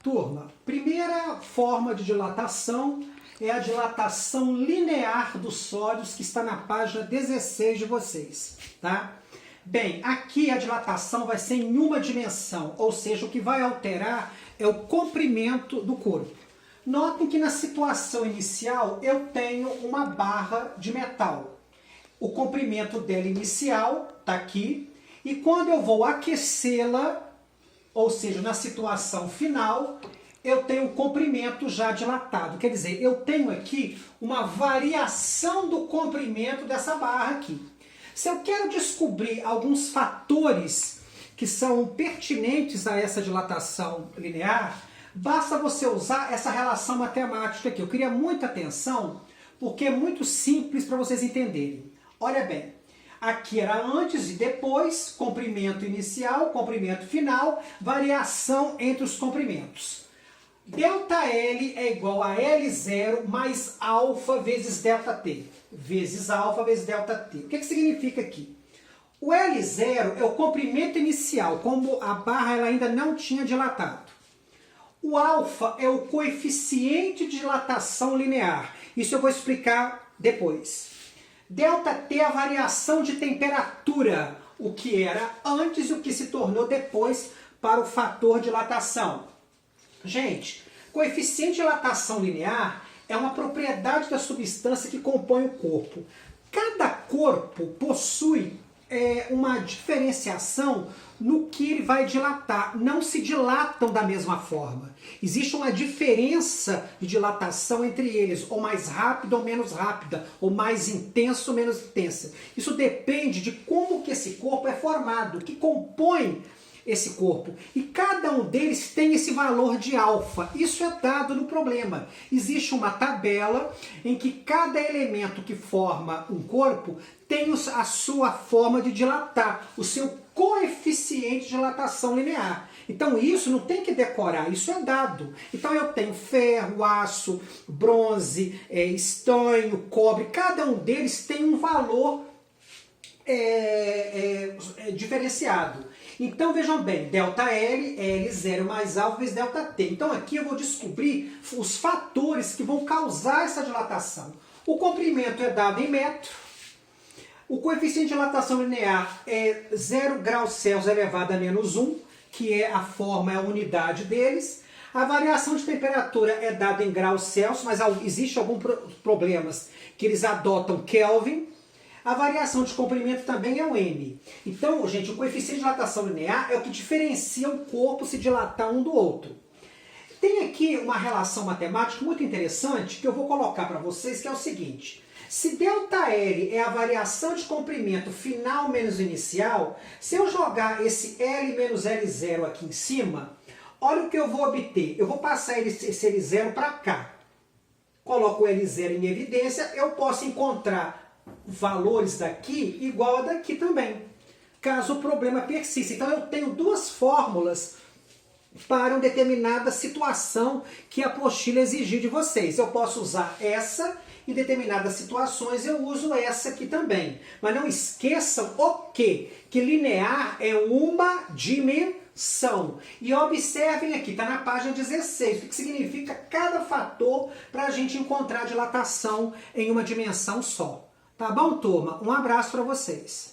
Turma, primeira forma de dilatação é a dilatação linear dos sólidos, que está na página 16 de vocês, tá? Bem, aqui a dilatação vai ser em uma dimensão, ou seja, o que vai alterar é o comprimento do corpo. Notem que na situação inicial eu tenho uma barra de metal. O comprimento dela inicial está aqui, e quando eu vou aquecê-la, ou seja, na situação final, eu tenho um comprimento já dilatado. Quer dizer, eu tenho aqui uma variação do comprimento dessa barra aqui. Se eu quero descobrir alguns fatores que são pertinentes a essa dilatação linear, basta você usar essa relação matemática aqui. Eu queria muita atenção, porque é muito simples para vocês entenderem. Olha bem, aqui era antes e depois, comprimento inicial, comprimento final, variação entre os comprimentos. ΔL é igual a L0 mais alfa vezes ΔT, vezes alfa vezes ΔT. O que significa aqui? O L0 é o comprimento inicial, como a barra ela ainda não tinha dilatado. O alfa é o coeficiente de dilatação linear. Isso eu vou explicar depois. ΔT é a variação de temperatura, o que era antes e o que se tornou depois para o fator de dilatação. Gente, coeficiente de dilatação linear é uma propriedade da substância que compõe o corpo. Cada corpo possui uma diferenciação no que ele vai dilatar. Não se dilatam da mesma forma. Existe uma diferença de dilatação entre eles, ou mais rápida ou menos rápida, ou mais intensa ou menos intensa. Isso depende de como que esse corpo é formado, que compõe esse corpo. E cada um deles tem esse valor de alfa. Isso é dado no problema. Existe uma tabela em que cada elemento que forma um corpo tem a sua forma de dilatar, o seu coeficiente de dilatação linear. Então isso não tem que decorar, isso é dado. Então eu tenho ferro, aço, bronze, estanho, cobre, cada um deles tem um valor diferenciado. Então vejam bem, ΔL é L0 mais alfa vezes ΔT. Então aqui eu vou descobrir os fatores que vão causar essa dilatação. O comprimento é dado em metro. O coeficiente de dilatação linear é 0 graus Celsius elevado a menos 1, que é a unidade deles. A variação de temperatura é dada em graus Celsius, mas existe alguns problemas que eles adotam Kelvin. A variação de comprimento também é o M. Então, gente, o coeficiente de dilatação linear é o que diferencia o corpo se dilatar um do outro. Tem aqui uma relação matemática muito interessante que eu vou colocar para vocês, que é o seguinte. Se ΔL é a variação de comprimento final menos inicial, se eu jogar esse L menos L0 aqui em cima, olha o que eu vou obter. Eu vou passar esse L0 para cá. Coloco o L0 em evidência, eu posso encontrar valores daqui igual a daqui também, caso o problema persista. Então eu tenho duas fórmulas para uma determinada situação que a apostila exigir de vocês. Eu posso usar essa, em determinadas situações eu uso essa aqui também. Mas não esqueçam o quê? Que linear é uma dimensão. E observem aqui, está na página 16, o que significa cada fator para a gente encontrar dilatação em uma dimensão só. Tá bom, turma? Um abraço para vocês.